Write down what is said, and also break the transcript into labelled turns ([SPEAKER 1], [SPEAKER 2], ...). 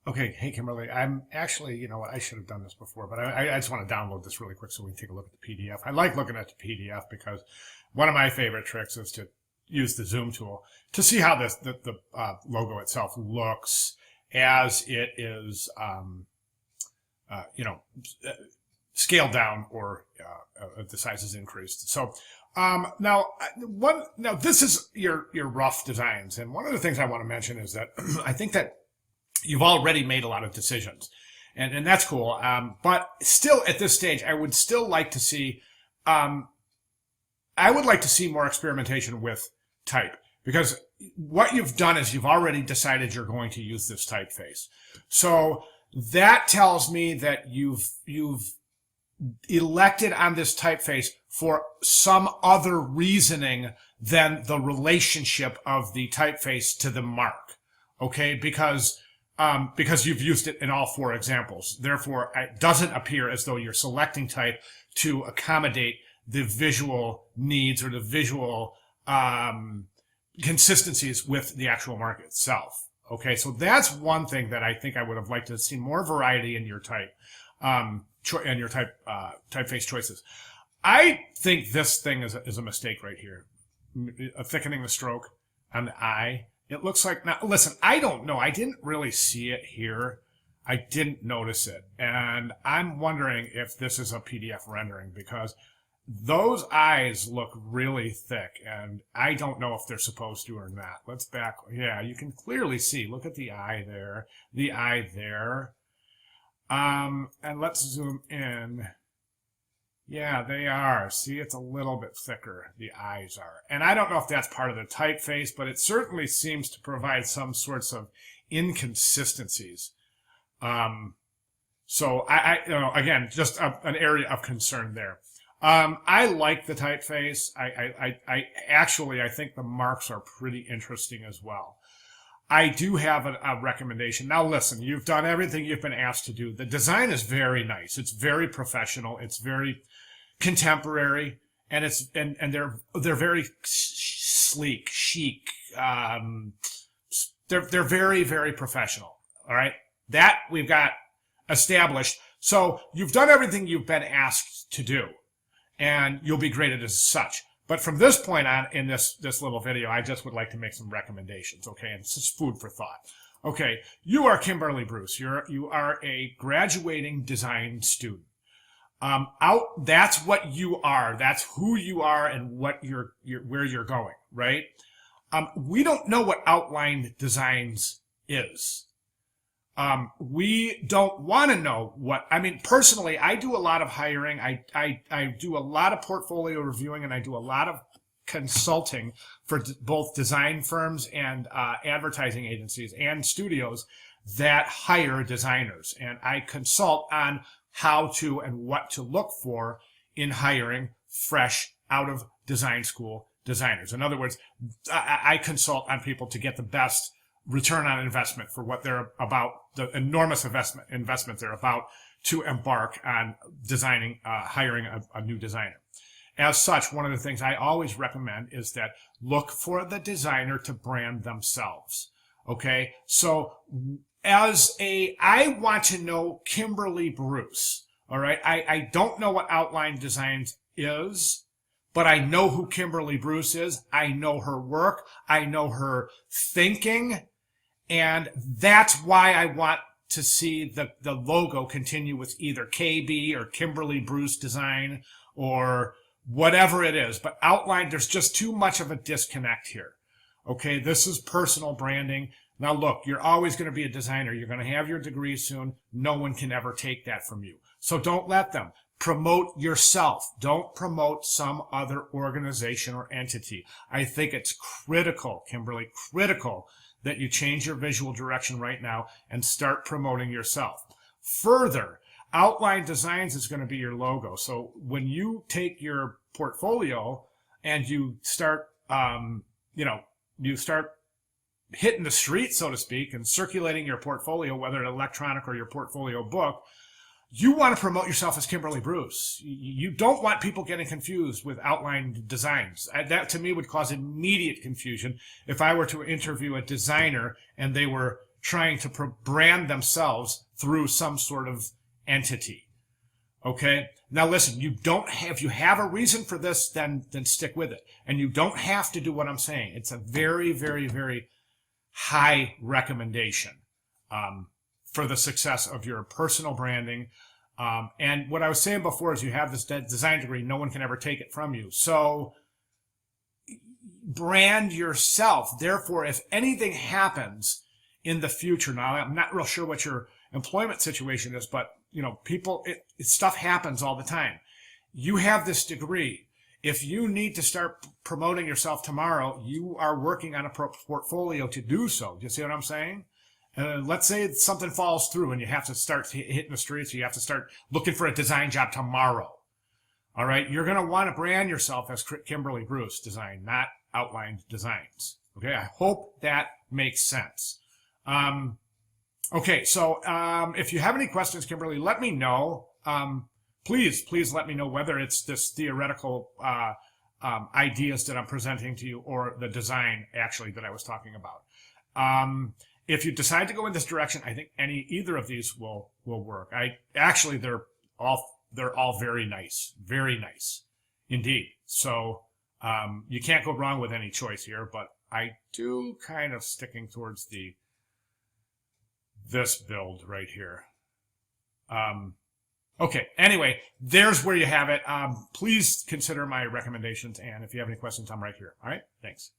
[SPEAKER 1] Okay, hey Kimberly, I'm actually, I should have done this before, but I just want to download this really quick so we can take a look at the PDF. I like looking at the PDF because one of my favorite tricks is to use the zoom tool to see how the logo itself looks as it is, uh, you know, scaled down or the size is increased. So now this is your rough designs, and one of the things I want to mention is that I think that you've already made a lot of decisions, and that's cool. But still, at this stage, I would still like to see, I would like to see more experimentation with type, because what you've done is you've already decided you're going to use this typeface. So that tells me that you've elected on this typeface for some other reasoning than the relationship of the typeface to the mark. Okay, because you've used it in all four examples. Therefore, it doesn't appear as though you're selecting type to accommodate the visual needs or the visual consistencies with the actual mark itself. Okay, so that's one thing that I think I would have liked to see more variety in your type and your typeface choices. I think this thing is a mistake right here. Thickening the stroke on the I. It looks like, now listen, I don't know. I didn't really see it here. I didn't notice it. And I'm wondering if this is a PDF rendering, because those eyes look really thick, and I don't know if they're supposed to or not. Let's back. Yeah, you can clearly see. Look at the eye there. The eye there. And let's zoom in. Yeah, they are. See, it's a little bit thicker, the eyes are. And I don't know if that's part of the typeface, but it certainly seems to provide some sorts of inconsistencies. So again, just an area of concern there. I like the typeface. I think the marks are pretty interesting as well. I do have a recommendation. Now listen, you've done everything you've been asked to do. The design is very nice. It's very professional. It's very contemporary, and they're very sleek, chic. They're very, very professional. All right, that we've got established. So you've done everything you've been asked to do, and you'll be graded as such. But from this point on in this little video, I just would like to make some recommendations, okay? And it's just food for thought. Okay, you are Kimberly Bruce. You are a graduating design student. That's what you are. That's who you are and what where you're going, right? We don't know what outline designs is. We don't want to know what, I mean, personally, I do a lot of hiring. I do a lot of portfolio reviewing, and I do a lot of consulting for both design firms and advertising agencies and studios that hire designers. And I consult on how to and what to look for in hiring fresh out of design school designers. In other words, I consult on people to get the best return on investment for what they're about, the enormous investment they're about to embark on designing, hiring a new designer. As such, one of the things I always recommend is that look for the designer to brand themselves. Okay, so I want to know Kimberly Bruce. All right, I don't know what Outline Designs is, but I know who Kimberly Bruce is. I know her work. I know her thinking. And that's why I want to see the logo continue with either KB or Kimberly Bruce Design or whatever it is. But Outline, there's just too much of a disconnect here. Okay, this is personal branding. Now look, you're always going to be a designer. You're going to have your degree soon. No one can ever take that from you. So don't let them. Promote yourself. Don't promote some other organization or entity. I think it's critical, Kimberly, critical that you change your visual direction right now and start promoting yourself. Further, Outline Designs is going to be your logo. So when you take your portfolio and you start, you start hitting the street, so to speak, and circulating your portfolio, whether electronic or your portfolio book, you want to promote yourself as Kimberly Bruce. You don't want people getting confused with Outline Designs. That, to me, would cause immediate confusion if I were to interview a designer and they were trying to brand themselves through some sort of entity. Okay. Now listen, if you have a reason for this, then stick with it. And you don't have to do what I'm saying. It's a very, very, very high recommendation, for the success of your personal branding. And what I was saying before is you have this design degree. No one can ever take it from you. So brand yourself. Therefore, if anything happens in the future, now I'm not real sure what your employment situation is, but stuff happens all the time. You have this degree. If you need to start promoting yourself tomorrow, you are working on a portfolio to do so. Do you see what I'm saying? Let's say something falls through and you have to start hitting the streets. You have to start looking for a design job tomorrow. All right. You're going to want to brand yourself as Kimberly Bruce Design, not Outline Designs. Okay. I hope that makes sense. Okay. So, if you have any questions, Kimberly, let me know. Please let me know whether it's this theoretical, ideas that I'm presenting to you or the design actually that I was talking about. If you decide to go in this direction, I think either of these will work. They're all very nice indeed. So, you can't go wrong with any choice here, but I do kind of sticking towards this build right here. Okay. Anyway, there's where you have it. Please consider my recommendations. And if you have any questions, I'm right here. All right. Thanks.